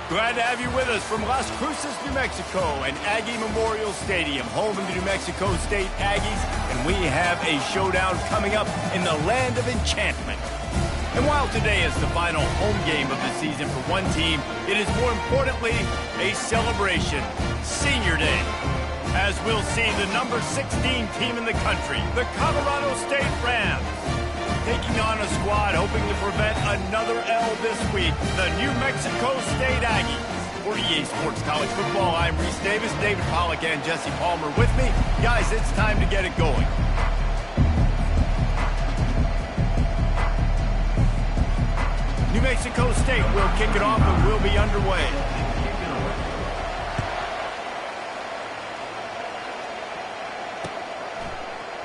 Glad to have you with us from Las Cruces, New Mexico, and Aggie Memorial Stadium, home of the New Mexico State Aggies, and we have a showdown coming up in the land of enchantment. And while today is the final home game of the season for one team, it is more importantly a celebration, Senior Day, as we'll see the number 16 team in the country, the Colorado State Rams, taking on a squad hoping to prevent another L this week, the New Mexico State Aggies. For EA Sports College Football, I'm Reese Davis, David Pollack, and Jesse Palmer with me. Guys, it's time to get it going. New Mexico State will kick it off and we'll be underway.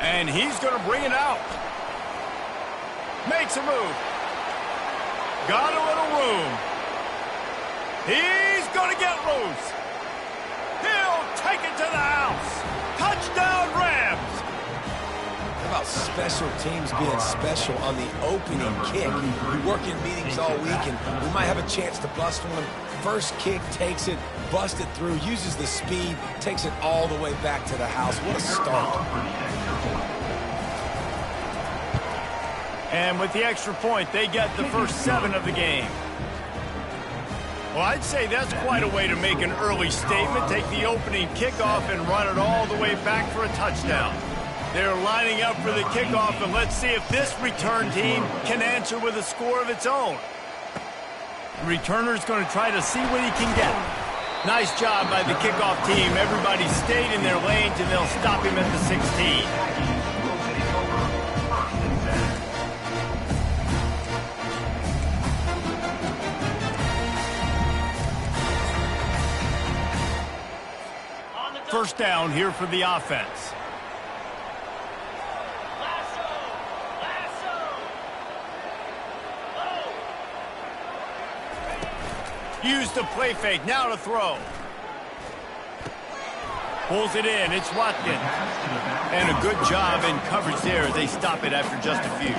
And he's going to bring it out. Makes a move. Got a little room. He's going to get loose. He'll take it to the house. Touchdown, Rams. How about special teams being special on the opening kick? We work in meetings all week, and we might have a chance to bust one. First kick, takes it, busts it through, uses the speed, takes it all the way back to the house. What a start. And with the extra point, they get the first 7 of the game. Well, I'd say that's quite a way to make an early statement. Take the opening kickoff and run it all the way back for a touchdown. They're lining up for the kickoff, and let's see if this return team can answer with a score of its own. The returner's going to try to see what he can get. Nice job by the kickoff team. Everybody stayed in their lanes, and they'll stop him at the 16. First down here for the offense. Use the play fake, now to throw. Pulls it in, it's Watkins. And a good job in coverage there as they stop it after just a few.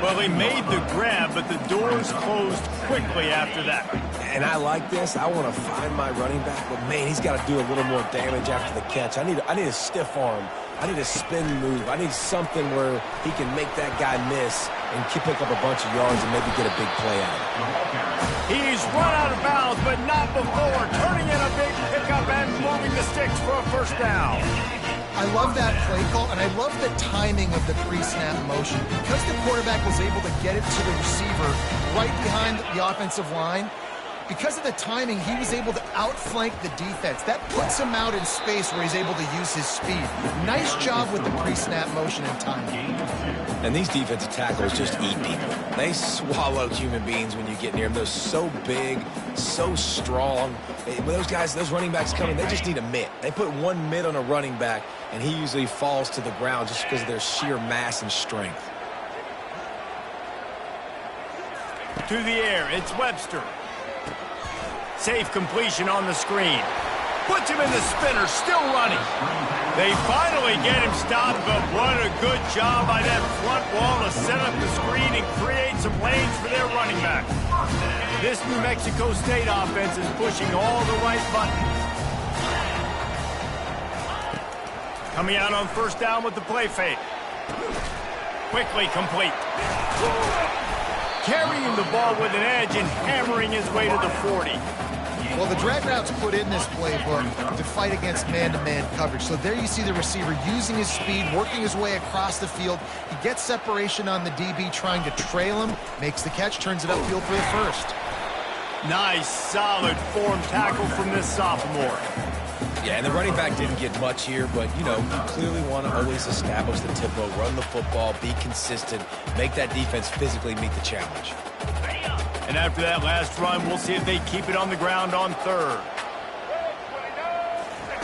Well, he made the grab, but the doors closed quickly after that. And I like this. I want to find my running back, but man, he's got to do a little more damage after the catch. I need a stiff arm. I need a spin move. I need something where he can make that guy miss and pick up a bunch of yards and maybe get a big play out of it. He's run out of bounds, but not before turning in a big pickup and moving the sticks for a first down. I love that play call, and I love the timing of the pre-snap motion. Because the quarterback was able to get it to the receiver right behind the offensive line, because of the timing, he was able to outflank the defense. That puts him out in space where he's able to use his speed. Nice job with the pre-snap motion and timing. And these defensive tackles just eat people. They swallow human beings when you get near them. They're so big, so strong. When those guys, those running backs come in, they just need a mitt. They put one mitt on a running back, and he usually falls to the ground just because of their sheer mass and strength. To the air, it's Webster. Safe completion on the screen. Puts him in the spinner, still running. They finally get him stopped, but what a good job by that front wall to set up the screen and create some lanes for their running back. This New Mexico State offense is pushing all the right buttons. Coming out on first down with the play fake. Quickly complete. Carrying the ball with an edge and hammering his way to the 40. Well, the drag route's put in this playbook to fight against man-to-man coverage. So there you see the receiver using his speed, working his way across the field. He gets separation on the DB, trying to trail him, makes the catch, turns it upfield for the first. Nice, solid form tackle from this sophomore. Yeah, and the running back didn't get much here, but, you know, you clearly want to always establish the tempo, run the football, be consistent, make that defense physically meet the challenge. And after that last run, we'll see if they keep it on the ground on third.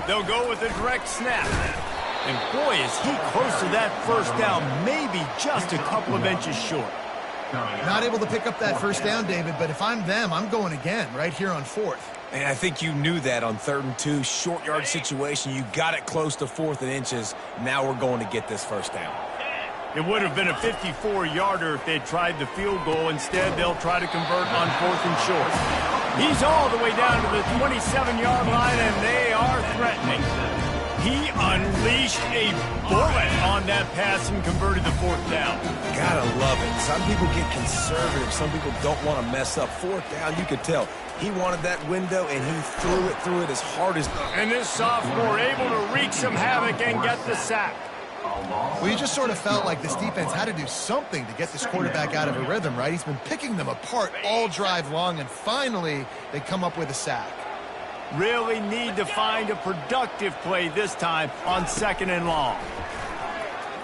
They'll go with a direct snap. And boy, is he close to that first down, maybe just a couple of inches short. Not able to pick up that first down, David, but if I'm them, I'm going again right here on fourth. And I think you knew that on 3rd and 2, short yard situation. You got it close to 4th and inches. Now we're going to get this first down. It would have been a 54-yarder if they'd tried the field goal. Instead, they'll try to convert on 4th and short. He's all the way down to the 27-yard line, and they are threatening. He unleashed a bullet on that pass and converted the fourth down. Gotta love it. Some people get conservative. Some people don't want to mess up. Fourth down, you could tell. He wanted that window, and he threw it as hard as... And this sophomore able to wreak some havoc and get the sack. Well, you just sort of felt like this defense had to do something to get this quarterback out of a rhythm, right? He's been picking them apart all drive long, and finally they come up with a sack. Really need to find a productive play this time on 2nd and long.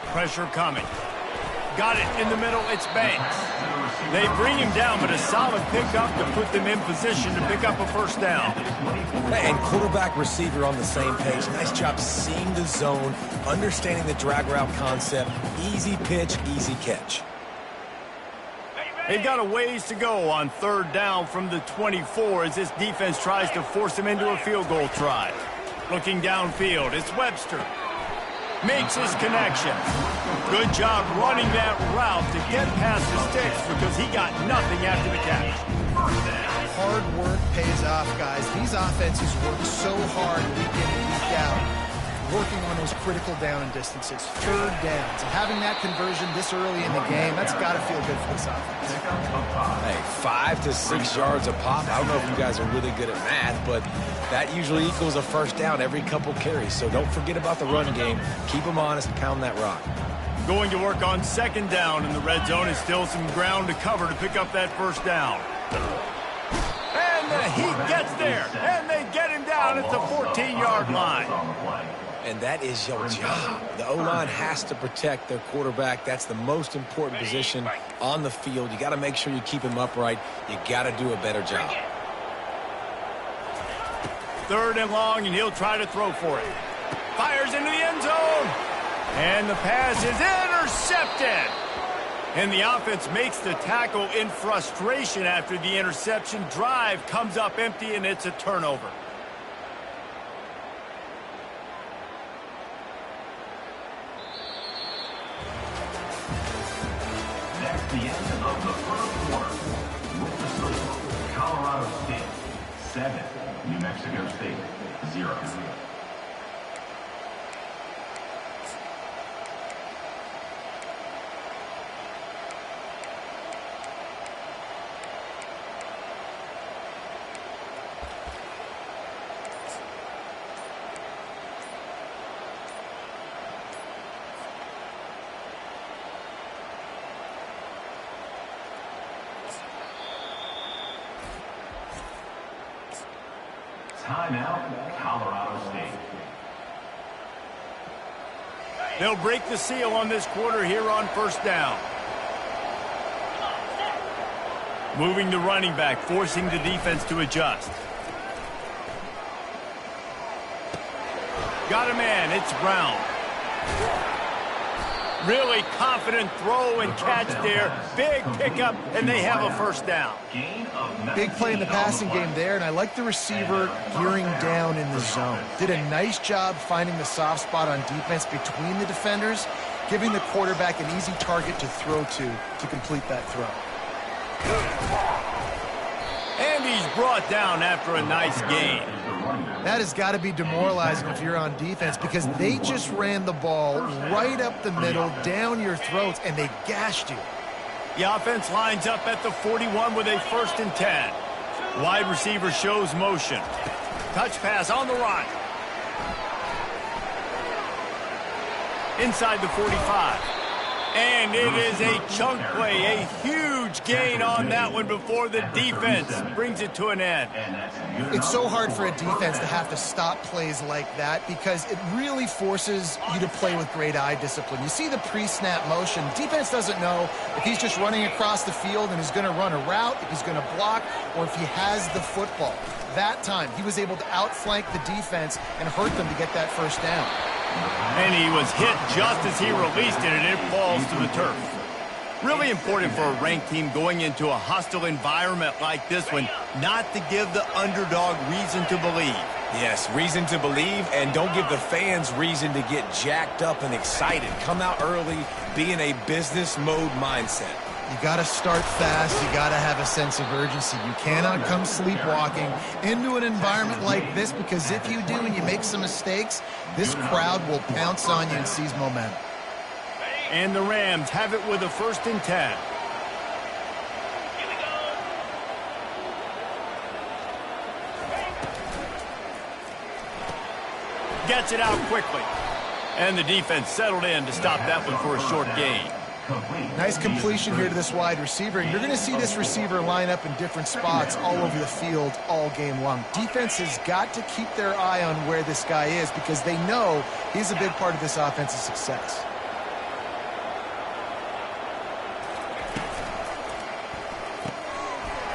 Pressure coming. Got it in the middle. It's Banks. They bring him down, but a solid pickup to put them in position to pick up a first down. And quarterback receiver on the same page. Nice job seeing the zone, understanding the drag route concept. Easy pitch, easy catch. They've got a ways to go on 3rd down from the 24 as this defense tries to force him into a field goal try. Looking downfield, it's Webster. Makes his connection. Good job running that route to get past the sticks because he got nothing after the catch. Hard work pays off, guys. These offenses work so hard week in and week out, working on those critical down and distances, 3rd downs. And having that conversion this early in the game, that's got to feel good for this offense. Hey, 5 to 6 yards a pop. I don't know if you guys are really good at math, but that usually equals a first down every couple carries. So don't forget about the run game. Keep them honest, pound that rock. Going to work on 2nd down in the red zone is still some ground to cover to pick up that first down. And he gets there, and they get him down at the 14-yard line. And that is your job. The O-line has to protect their quarterback. That's the most important position on the field. You got to make sure you keep him upright. You got to do a better job. 3rd and long, and he'll try to throw for it. Fires into the end zone. And the pass is intercepted. And the offense makes the tackle in frustration after the interception. Drive comes up empty, and it's a turnover. That's the end of the first quarter. With the score, Colorado State 7, New Mexico State 0. Timeout, Colorado State. They'll break the seal on this quarter here on 1st down. Moving the running back, forcing the defense to adjust. Got a man, it's Brown. Really confident throw and catch there. Big pickup, and they have a first down. Big play in the passing game there, and I like the receiver gearing down in the zone. Did a nice job finding the soft spot on defense between the defenders, giving the quarterback an easy target to throw to complete that throw. And he's brought down after a nice gain. That has got to be demoralizing if you're on defense because they just ran the ball right up the middle, down your throats, and they gashed you. The offense lines up at the 41 with a 1st and 10. Wide receiver shows motion. Touch pass on the run. Inside the 45. And it is a chunk play, a huge gain on that one before the defense brings it to an end. It's so hard for a defense to have to stop plays like that because it really forces you to play with great eye discipline. You see the pre-snap motion. Defense doesn't know if he's just running across the field and is going to run a route, if he's going to block, or if he has the football. That time, he was able to outflank the defense and hurt them to get that first down. And he was hit just as he released it, and it falls to the turf. Really important for a ranked team going into a hostile environment like this one, not to give the underdog reason to believe. Yes, reason to believe, and don't give the fans reason to get jacked up and excited. Come out early, be in a business mode mindset. You got to start fast. You got to have a sense of urgency. You cannot come sleepwalking into an environment like this, because if you do and you make some mistakes, this crowd will pounce on you and seize momentum. And the Rams have it with a 1st and 10. Gets it out quickly. And the defense settled in to stop that one for a short gain. Nice completion here to this wide receiver. And you're going to see this receiver line up in different spots all over the field all game long. Defense has got to keep their eye on where this guy is, because they know he's a big part of this offense's success.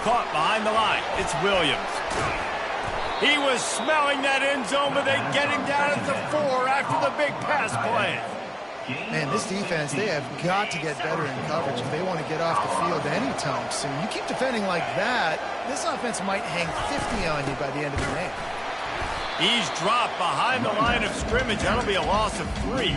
Caught behind the line. It's Williams. He was smelling that end zone, but they get him down at the 4 after the big pass play. Man, this defense, they have got to get better in coverage if they want to get off the field anytime soon. You keep defending like that, this offense might hang 50 on you by the end of the game. He's dropped behind the line of scrimmage. That'll be a loss of 3.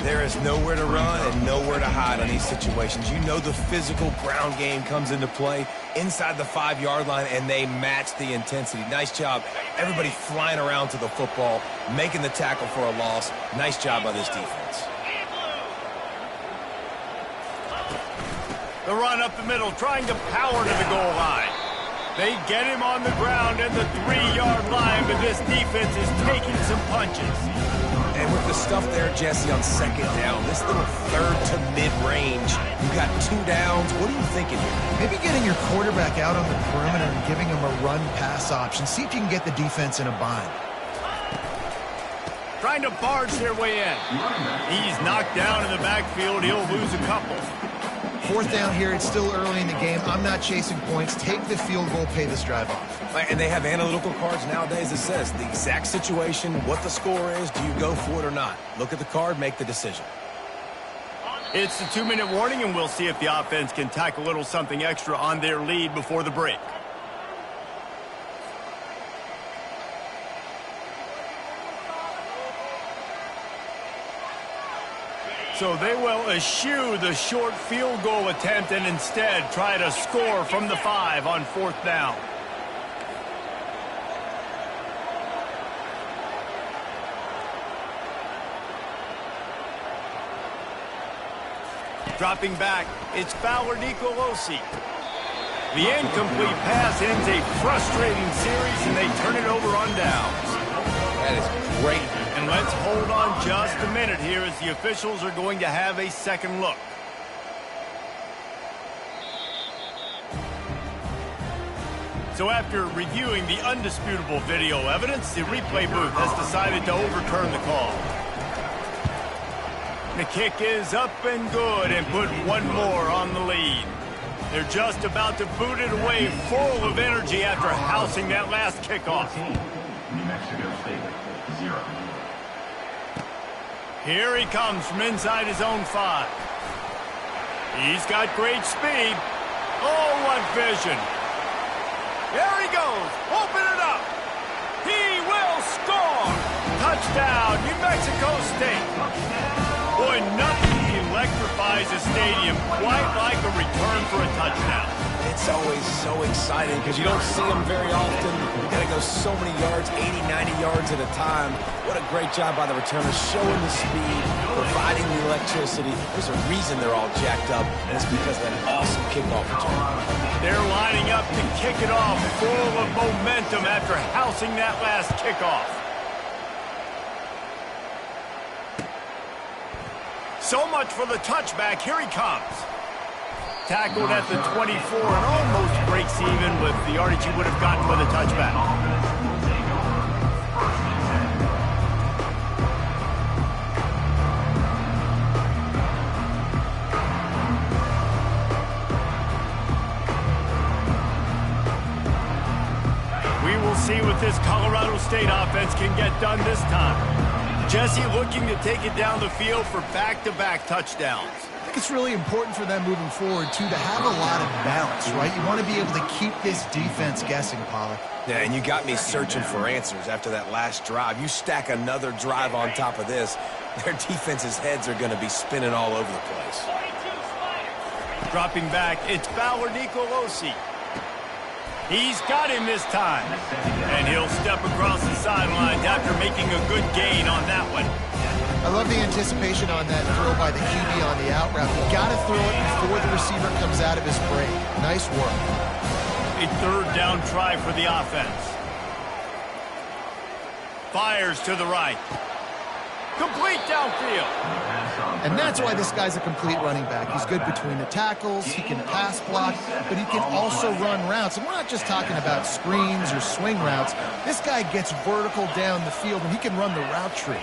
There is nowhere to run and nowhere to hide on these situations. You know the physical ground game comes into play inside the 5-yard line, and they match the intensity. Nice job. Everybody flying around to the football, making the tackle for a loss. Nice job by this defense. The run up the middle, trying to power to the goal line. They get him on the ground at the 3-yard line, but this defense is taking some punches. And with the stuff there, Jesse, on 2nd down, this little 3rd to mid-range, you got 2 downs. What are you thinking here? Maybe getting your quarterback out on the perimeter and giving him a run-pass option. See if you can get the defense in a bind. Trying to barge their way in. He's knocked down in the backfield. He'll lose a couple. 4th down here. It's still early in the game. I'm not chasing points. Take the field goal, pay this drive off. And they have analytical cards nowadays that says the exact situation, what the score is, do you go for it or not? Look at the card, make the decision. It's the 2-minute warning, and we'll see if the offense can tack a little something extra on their lead before the break. So they will eschew the short field goal attempt and instead try to score from the 5 on 4th down. Dropping back, it's Fowler Nicolosi. The incomplete pass ends a frustrating series, and they turn it over on downs. That is great. And let's hold on just a minute here as the officials are going to have a second look. So after reviewing the undisputable video evidence, the replay booth has decided to overturn the call. The kick is up and good and put one more on the lead. They're just about to boot it away full of energy after housing that last kickoff. New Mexico State, 0. Here he comes from inside his own 5. He's got great speed. Oh, what vision. There he goes. Open it up. He will score. Touchdown, New Mexico State. Boy, nothing electrifies a stadium quite like a return for a touchdown. It's always so exciting because you don't see them very often. You got to go so many yards, 80, 90 yards at a time. What a great job by the returners, showing the speed, providing the electricity. There's a reason they're all jacked up, and it's because of that awesome kickoff return. They're lining up to kick it off full of momentum after housing that last kickoff. So much for the touchback. Here he comes. Tackled at the 24 and almost breaks even with the yardage he would have gotten with a touchback. We will see what this Colorado State offense can get done this time. Jesse looking to take it down the field for back-to-back touchdowns. I think it's really important for them moving forward, too, to have a lot of balance, right? You want to be able to keep this defense guessing, Pollack. Yeah, and you got me searching for answers after that last drive. You stack another drive on top of this, their defense's heads are going to be spinning all over the place. Dropping back, it's Fowler Nicolosi. He's got him this time. And he'll step across the sidelines after making a good gain on that one. I love the anticipation on that throw by the QB on the out route. You got to throw it before the receiver comes out of his break. Nice work. A third down try for the offense. Fires to the right. Complete downfield. And that's why this guy's a complete running back. He's good between the tackles, he can pass block, but he can also run routes. And we're not just talking about screens or swing routes. This guy gets vertical down the field, and he can run the route tree.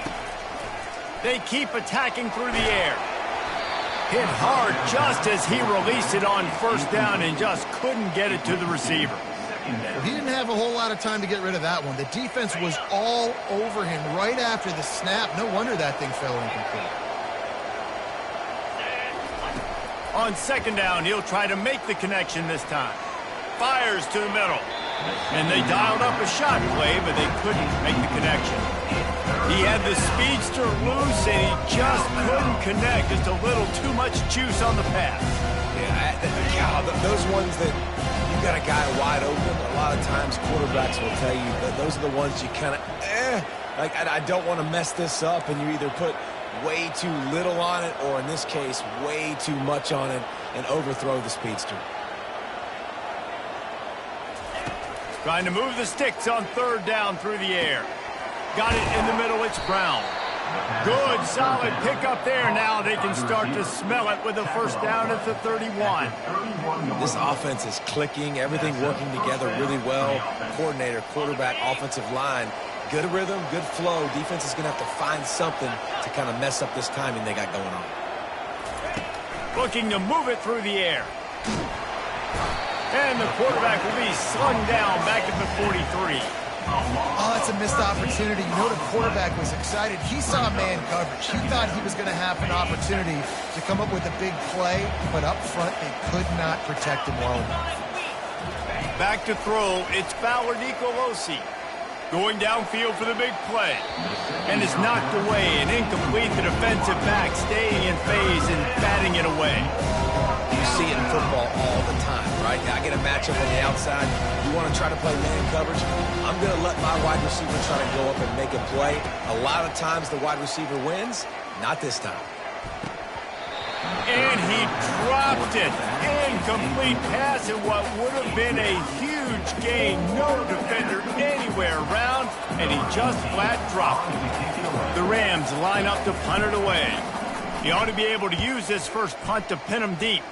They keep attacking through the air. Hit hard just as he released it on first down and just couldn't get it to the receiver. Well, he didn't have a whole lot of time to get rid of that one. The defense was all over him right after the snap. No wonder that thing fell incomplete. On second down, he'll try to make the connection this time. Fires to the middle. And they dialed up a shot play, but they couldn't make the connection. He had the speedster loose, and he just couldn't connect. Just a little too much juice on the pass. Yeah, those ones that you got a guy wide open, a lot of times quarterbacks will tell you that those are the ones you kind of, like I don't want to mess this up, and you either put way too little on it, or in this case, way too much on it, and overthrow the speedster. Trying to move the sticks on third down through the air. Got it in the middle, it's Brown. Good, solid pickup there. Now they can start to smell it with a first down at the 31. This offense is clicking, everything working together really well. Coordinator, quarterback, offensive line, good rhythm, good flow. Defense is going to have to find something to kind of mess up this timing they got going on. Looking to move it through the air. And the quarterback will be slung down back at the 43. Oh, that's a missed opportunity. You know, the quarterback was excited. He saw man coverage. He thought he was going to have an opportunity to come up with a big play, but up front, they could not protect him well enough. Back to throw, it's Fowler Nicolosi. Going downfield for the big play. And it's knocked away and incomplete. The defensive back staying in phase and batting it away. You see it in football all the time, right? I get a matchup on the outside. You want to try to play man coverage? I'm going to let my wide receiver try to go up and make a play. A lot of times the wide receiver wins. Not this time. And he dropped it. Incomplete pass in what would have been a huge gain. No defender anywhere around, and he just flat dropped it. The Rams line up to punt it away. He ought to be able to use this first punt to pin him deep.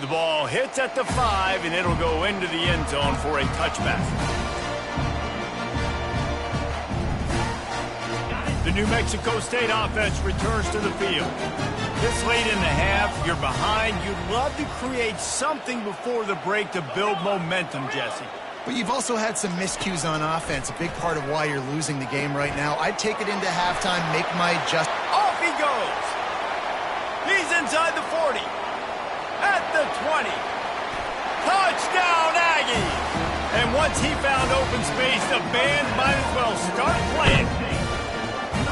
The ball hits at the 5, and it'll go into the end zone for a touchback. The New Mexico State offense returns to the field. This late in the half, you're behind. You'd love to create something before the break to build momentum, Jesse. But you've also had some miscues on offense, a big part of why you're losing the game right now. I'd take it into halftime, make my adjustment. Off he goes. He's inside the 40. At the 20. Touchdown, Aggie! And once he found open space, the band might as well start playing.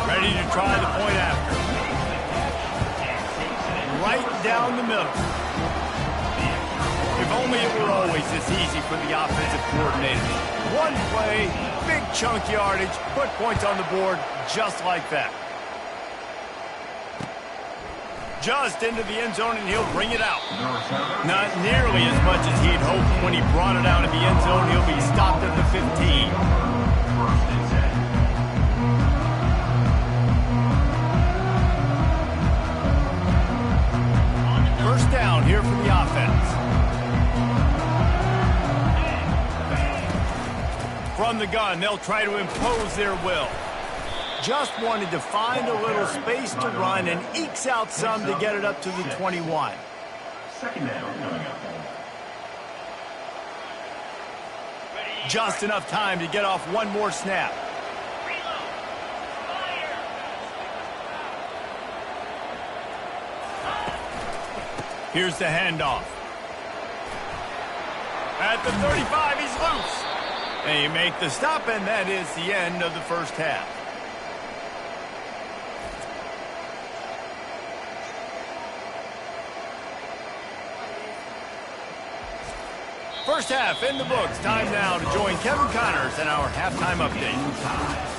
Ready to try the point after. Right down the middle. If only it were always this easy for the offensive coordinator. One play, big chunk yardage, put points on the board just like that. Just into the end zone, and he'll bring it out. Not nearly as much as he'd hoped when he brought it out of the end zone. He'll be stopped at the 15. First down here for the offense. From the gun, they'll try to impose their will. Just wanted to find a little space to run and ekes out some to get it up to the 21. Second down coming up. Just enough time to get off one more snap. Here's the handoff. At the 35, he's loose. They make the stop, and that is the end of the first half. First half in the books. Time now to join Kevin Connors in our halftime update.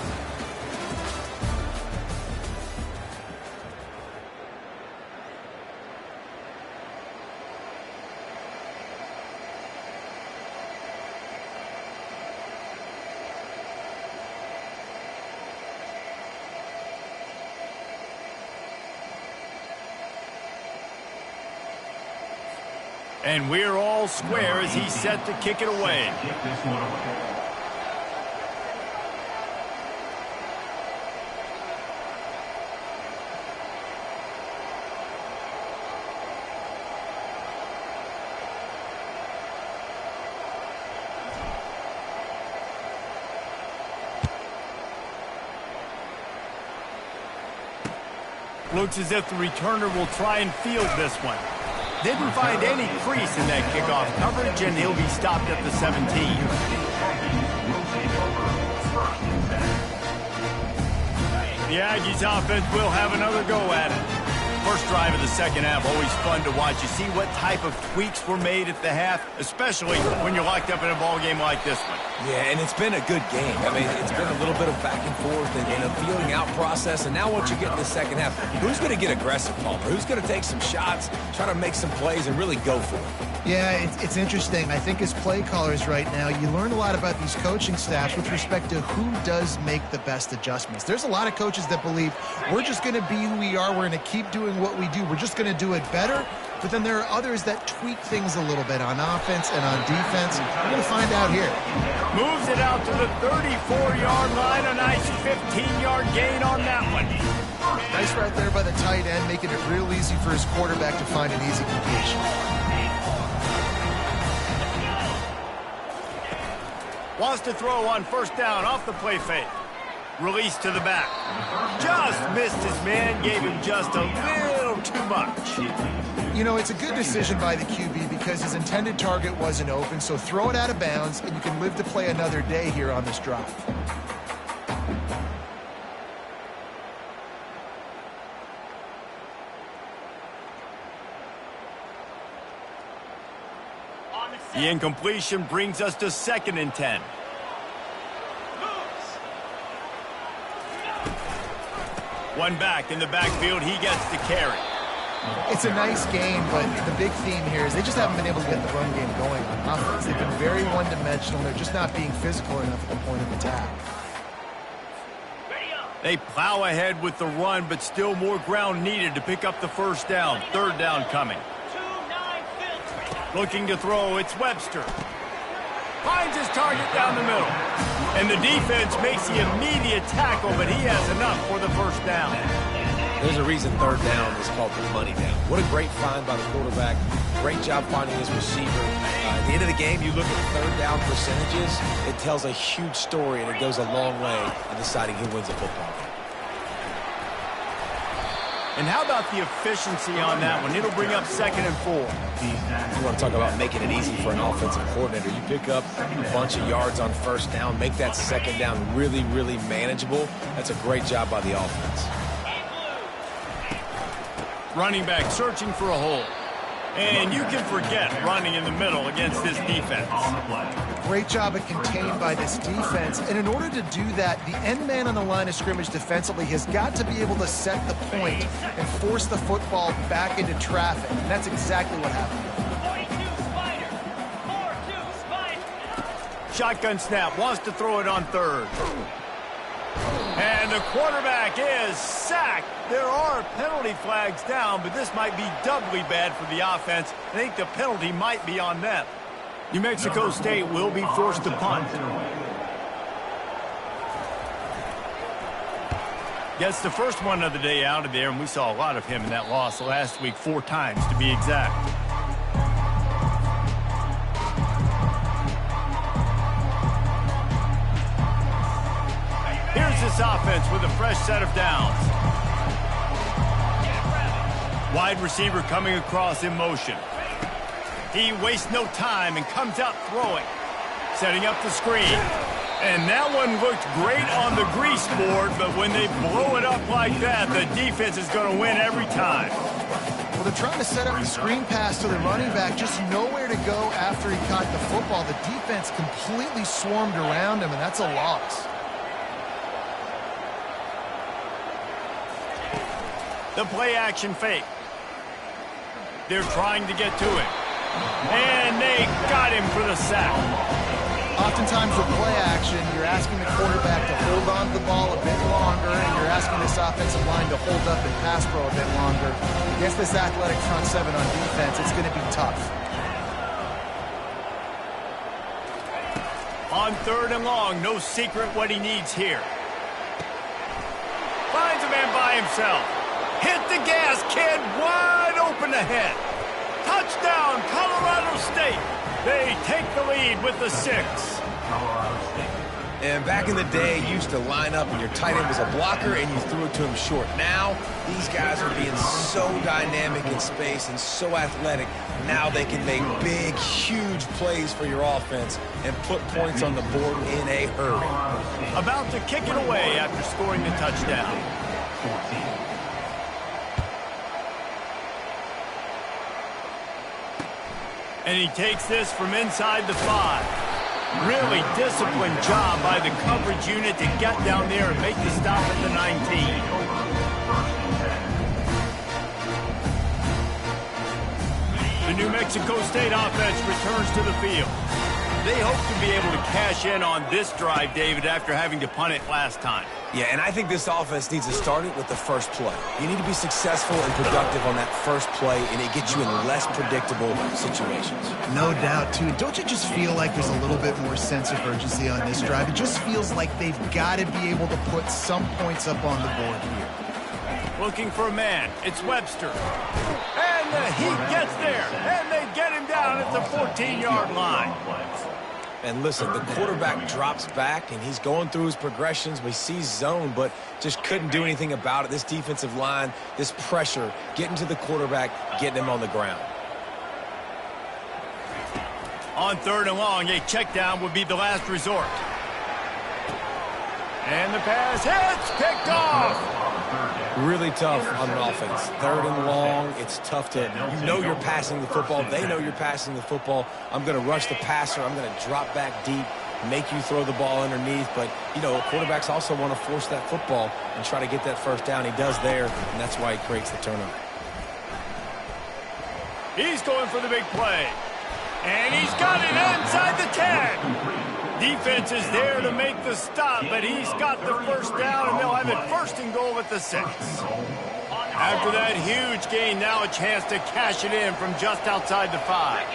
And we're all square as he's set to kick it away. Kick this one away. Looks as if the returner will try and field this one. Didn't find any crease in that kickoff coverage, and he'll be stopped at the 17. The Aggies offense will have another go at it. First drive of the second half, always fun to watch. You see what type of tweaks were made at the half, especially when you're locked up in a ball game like this one. Yeah, and it's been a good game. I mean, it's been a little bit of back and forth and a feeling out process. And now once you get in the second half, who's going to get aggressive, Palmer? Who's going to take some shots, try to make some plays, and really go for it? Yeah, it's interesting. I think as play callers right now, you learn a lot about these coaching staffs with respect to who does make the best adjustments. There's a lot of coaches that believe we're just going to be who we are. We're going to keep doing what we do. We're just going to do it better. But then there are others that tweak things a little bit on offense and on defense. We're going to find out here. Moves it out to the 34-yard line. A nice 15-yard gain on that one. Nice right there by the tight end, making it real easy for his quarterback to find an easy completion. Wants to throw on first down off the play fake. Release to the back. Just missed his man, gave him just a little too much. You know, it's a good decision by the QB because his intended target wasn't open, so throw it out of bounds, and you can live to play another day here on this drive. The incompletion brings us to 2nd and 10. One back in the backfield, he gets the carry. It's a nice game, but the big theme here is they just haven't been able to get the run game going on offense. They've been very one-dimensional. They're just not being physical enough at the point of attack. They plow ahead with the run, but still more ground needed to pick up the first down. 3rd down coming. Looking to throw, it's Webster. Finds his target down the middle. And the defense makes the immediate tackle, but he has enough for the first down. There's a reason 3rd down is called the money down. What a great find by the quarterback. Great job finding his receiver. At the end of the game, you look at 3rd down percentages. It tells a huge story, and it goes a long way in deciding who wins a football game. And how about the efficiency on that one? It'll bring up 2nd and 4. You want to talk about making it easy for an offensive coordinator. You pick up a bunch of yards on first down, make that 2nd down really, really manageable. That's a great job by the offense. Running back searching for a hole. And you can forget running in the middle against this defense. Great job at contained by this defense. And in order to do that, the end man on the line of scrimmage defensively has got to be able to set the point and force the football back into traffic. And that's exactly what happened. Shotgun snap, wants to throw it on 3rd. And the quarterback is sacked. There are penalty flags down, but this might be doubly bad for the offense. I think the penalty might be on them. New Mexico State will be forced to punt. Gets the first one of the day out of there, and we saw a lot of him in that loss last week, 4 times to be exact. Here's this offense with a fresh set of downs. Wide receiver coming across in motion. He wastes no time and comes out throwing. Setting up the screen. And that one looked great on the grease board, but when they blow it up like that, the defense is going to win every time. Well, they're trying to set up the screen pass to the running back, just nowhere to go after he caught the football. The defense completely swarmed around him, and that's a loss. The play action fake. They're trying to get to him. And they got him for the sack. Oftentimes with play action, you're asking the quarterback to hold on to the ball a bit longer, and you're asking this offensive line to hold up and pass pro a bit longer. Against this athletic front seven on defense, it's going to be tough. On 3rd and long, no secret what he needs here. Finds a man by himself. Hit the gas, kid. Wide open ahead. Touchdown, Colorado State. They take the lead with the 6. And back in the day, you used to line up and your tight end was a blocker and you threw it to him short. Now, these guys are being so dynamic in space and so athletic. Now they can make big, huge plays for your offense and put points on the board in a hurry. About to kick it away after scoring the touchdown. 14. And he takes this from inside the 5. Really disciplined job by the coverage unit to get down there and make the stop at the 19. The New Mexico State offense returns to the field. They hope to be able to cash in on this drive, David, after having to punt it last time. Yeah, and I think this offense needs to start it with the first play. You need to be successful and productive on that first play, and it gets you in less predictable situations. No doubt, too. Don't you just feel like there's a little bit more sense of urgency on this drive? It just feels like they've got to be able to put some points up on the board here. Looking for a man. It's Webster. And the heat gets there, and they get him down at the 14-yard line. And listen, the quarterback drops back, and he's going through his progressions. We see zone, but just couldn't do anything about it. This defensive line, this pressure, getting to the quarterback, getting him on the ground. On 3rd and long, a check down would be the last resort. And the pass hits, picked off. Really tough on an offense. 3rd and long, it's tough to, you know you're passing the football. They know you're passing the football. I'm going to rush the passer. I'm going to drop back deep, make you throw the ball underneath. But, you know, quarterbacks also want to force that football and try to get that first down. He does there, and that's why he creates the turnover. He's going for the big play. And he's got it inside the 10. Defense is there to make the stop, but he's got the first down, and they'll have it 1st and goal at the 6. After that huge gain, now a chance to cash it in from just outside the 5.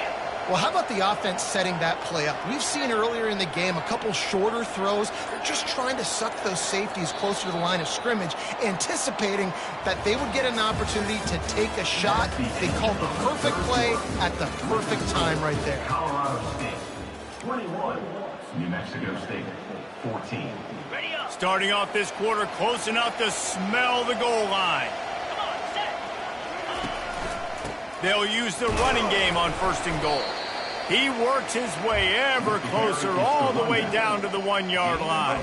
Well, how about the offense setting that play up? We've seen earlier in the game a couple shorter throws. They're just trying to suck those safeties closer to the line of scrimmage, anticipating that they would get an opportunity to take a shot. They called the perfect play at the perfect time right there. Colorado State, 21. New Mexico State, 14. Starting off this quarter close enough to smell the goal line. They'll use the running game on 1st and goal. He works his way ever closer all the way down to the 1-yard line.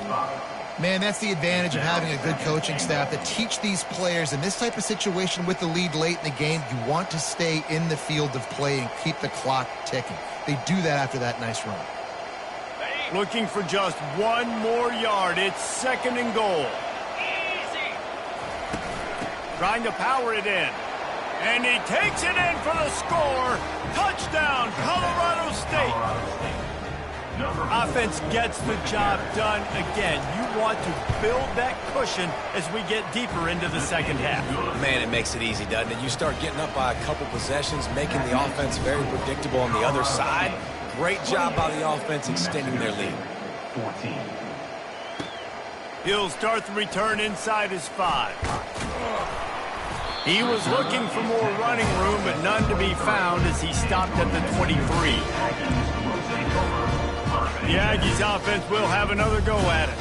Man, that's the advantage of having a good coaching staff that teach these players in this type of situation with the lead late in the game. You want to stay in the field of play and keep the clock ticking. They do that after that nice run. Looking for just 1 more yard. It's 2nd and goal. Trying to power it in. And he takes it in for the score. Touchdown, Colorado State. Offense gets the job done again. You want to build that cushion as we get deeper into the 2nd half. Man, it makes it easy, doesn't it? You start getting up by a couple possessions, making the offense very predictable on the other side. Great job by the offense extending their lead. 14. He'll start the return inside his 5. He was looking for more running room, but none to be found as he stopped at the 23. The Aggies offense will have another go at it.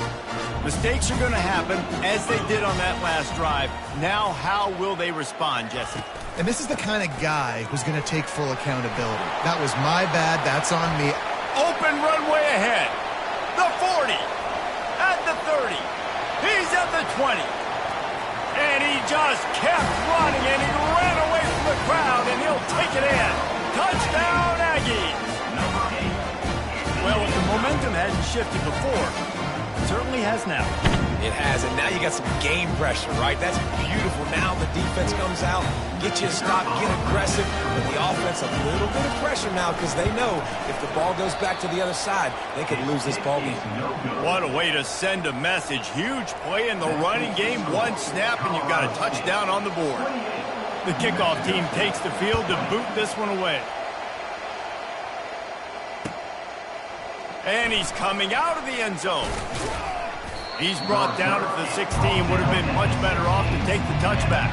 Mistakes are going to happen, as they did on that last drive. Now, how will they respond, Jesse? And this is the kind of guy who's going to take full accountability. That was my bad. That's on me. Open runway ahead. The 40. At the 30. He's at the 20. And he just kept running, and he ran away from the crowd, and he'll take it in. Touchdown, Aggies! Well, if the momentum hadn't shifted before, it certainly has now. It has, and now you got some game pressure, right? That's beautiful. Now the defense comes out, get you to stop, get aggressive, but the offense a little bit of pressure now because they know if the ball goes back to the other side, they could lose this ball game. What a way to send a message. Huge play in the running game. One snap, and you've got a touchdown on the board. The kickoff team takes the field to boot this one away. And he's coming out of the end zone. He's brought down at the 16. Would have been much better off to take the touchback.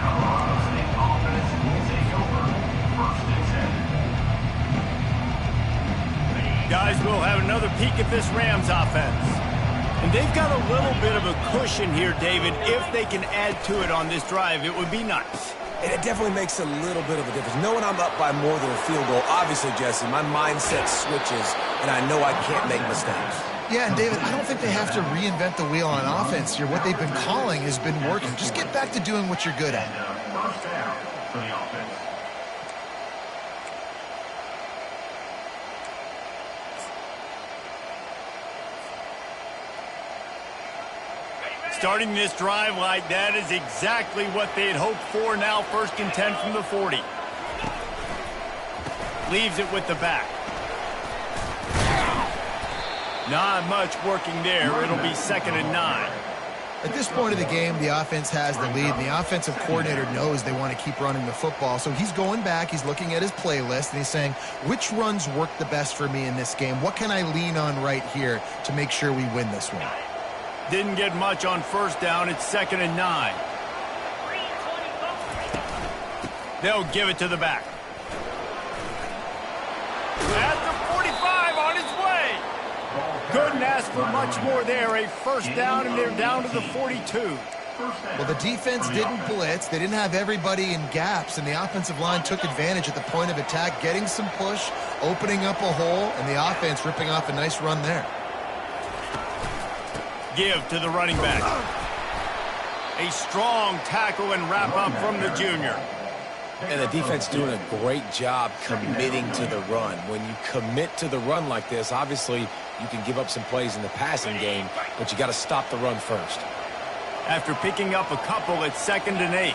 Guys, we'll have another peek at this Rams offense. And they've got a little bit of a cushion here, David. If they can add to it on this drive, it would be nice. And it definitely makes a little bit of a difference. Knowing I'm up by more than a field goal, obviously, Jesse, my mindset switches, and I know I can't make mistakes. Yeah, and David, I don't think they have to reinvent the wheel on offense here. What they've been calling has been working. Just get back to doing what you're good at. First down for the offense. Starting this drive like that is exactly what they had hoped for. Now 1st and 10 from the 40. Leaves it with the back. Not much working there. It'll be 2nd and 9. At this point of the game, the offense has the lead, and the offensive coordinator knows they want to keep running the football. So he's going back, he's looking at his playlist, and he's saying, which runs work the best for me in this game? What can I lean on right here to make sure we win this one? Didn't get much on 1st down. It's 2nd and 9. They'll give it to the back. At the 45, on his way. Couldn't ask for much more there. A 1st down, and they're down to the 42. Well, the defense didn't blitz. They didn't have everybody in gaps, and the offensive line took advantage at the point of attack, getting some push, opening up a hole, and the offense ripping off a nice run there. Give to the running back. A strong tackle and wrap up from the junior. And the defense doing a great job committing to the run. When you commit to the run like this, obviously you can give up some plays in the passing game, but you got to stop the run first. After picking up a couple, it's 2nd and 8.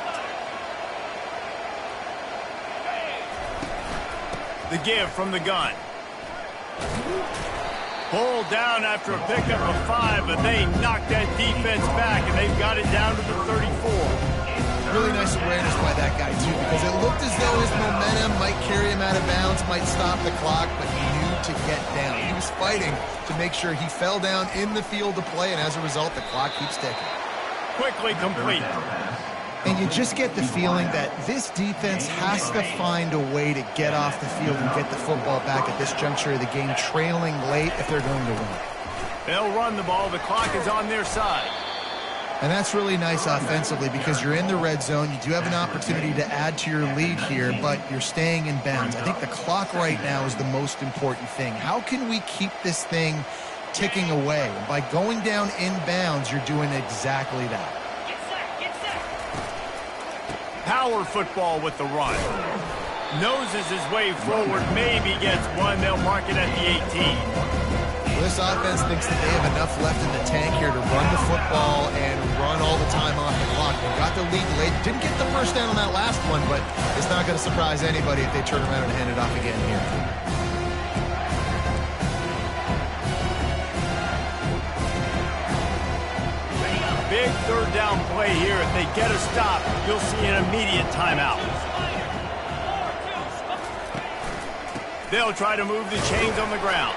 The give from the gun. Pulled down after a pickup of 5, but they knocked that defense back, and they've got it down to the 34. Really nice awareness by that guy, too, because it looked as though his momentum might carry him out of bounds, might stop the clock, but he knew to get down. He was fighting to make sure he fell down in the field to play, and as a result, the clock keeps ticking. Quickly complete. And you just get the feeling that this defense has to find a way to get off the field and get the football back at this juncture of the game, trailing late if they're going to win. They'll run the ball. The clock is on their side. And that's really nice offensively because you're in the red zone. You do have an opportunity to add to your lead here, but you're staying in bounds. I think the clock right now is the most important thing. How can we keep this thing ticking away? And by going down in bounds, you're doing exactly that. Power football with the run. Noses his way forward, maybe gets one. They'll mark it at the 18. Well, this offense thinks that they have enough left in the tank here to run the football and run all the time off the clock. They got the lead late. Didn't get the 1st down on that last one, but it's not going to surprise anybody if they turn around and hand it off again here. Big 3rd down play here. If they get a stop, you'll see an immediate timeout. They'll try to move the chains on the ground.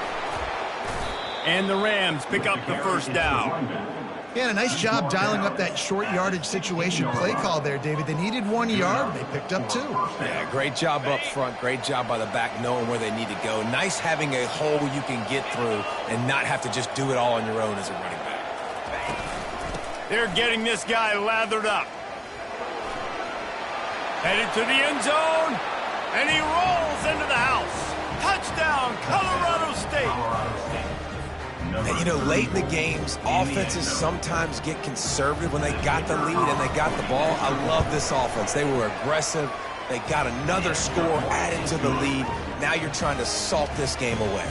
And the Rams pick up the 1st down. Yeah, a nice job dialing up that short yardage situation play call there, David. They needed 1 yard. They picked up 2. Yeah, great job up front. Great job by the back knowing where they need to go. Nice having a hole you can get through and not have to just do it all on your own as a running back. They're getting this guy lathered up. Headed to the end zone, and he rolls into the house. Touchdown, Colorado State. And, you know, late in the games, offenses sometimes get conservative when they got the lead and they got the ball. I love this offense. They were aggressive. They got another score added to the lead. Now you're trying to salt this game away.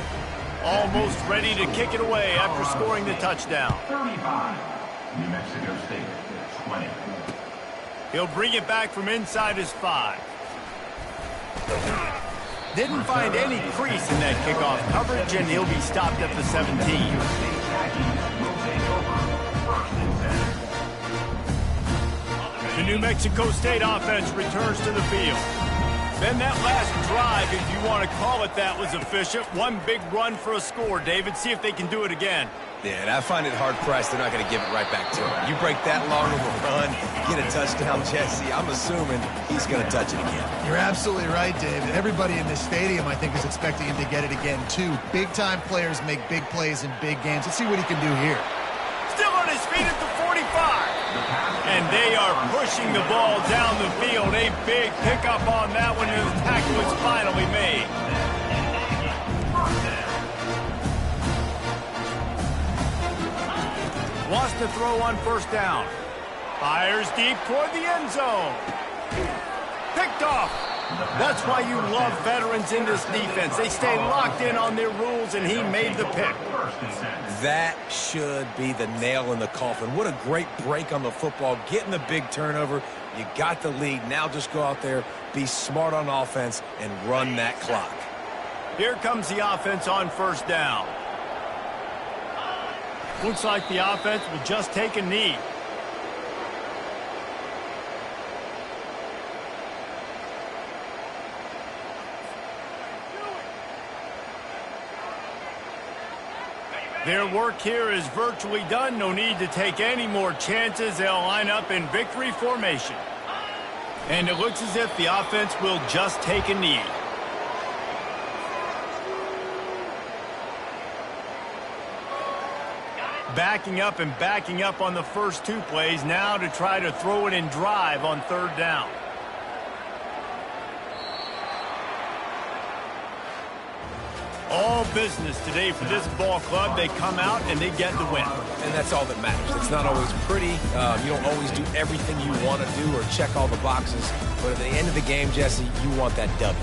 Almost ready to kick it away after scoring the touchdown. 35. New Mexico State, 20. He'll bring it back from inside his 5. Didn't find any crease in that kickoff coverage, and he'll be stopped at the 17. The New Mexico State offense returns to the field. Then that last drive, if you want to call it that, was efficient. One big run for a score, David. See if they can do it again. Yeah, and I find it hard-pressed they're not going to give it right back to him. You break that long of a run, get a touchdown, Jesse, I'm assuming he's going to touch it again. You're absolutely right, David. Everybody in this stadium, I think, is expecting him to get it again, too. Big-time players make big plays in big games. Let's see what he can do here. Still on his feet at the 45. And they are pushing the ball down the field. A big pickup on that one, and the tackle is finally made. Wants to throw on first down. Fires deep toward the end zone. Picked off. That's why you love veterans in this defense. They stay locked in on their rules, and he made the pick. That should be the nail in the coffin. What a great break on the football. Getting the big turnover. You got the lead. Now just go out there, be smart on offense, and run that clock. Here comes the offense on first down. Looks like the offense will just take a knee. Their work here is virtually done. No need to take any more chances. They'll line up in victory formation. And it looks as if the offense will just take a knee. Backing up and backing up on the first 2 plays now to try to throw it in drive on third down. All business today for this ball club. They come out and they get the win. And that's all that matters. It's not always pretty. You don't always do everything you want to do or check all the boxes. But at the end of the game, Jesse, you want that W.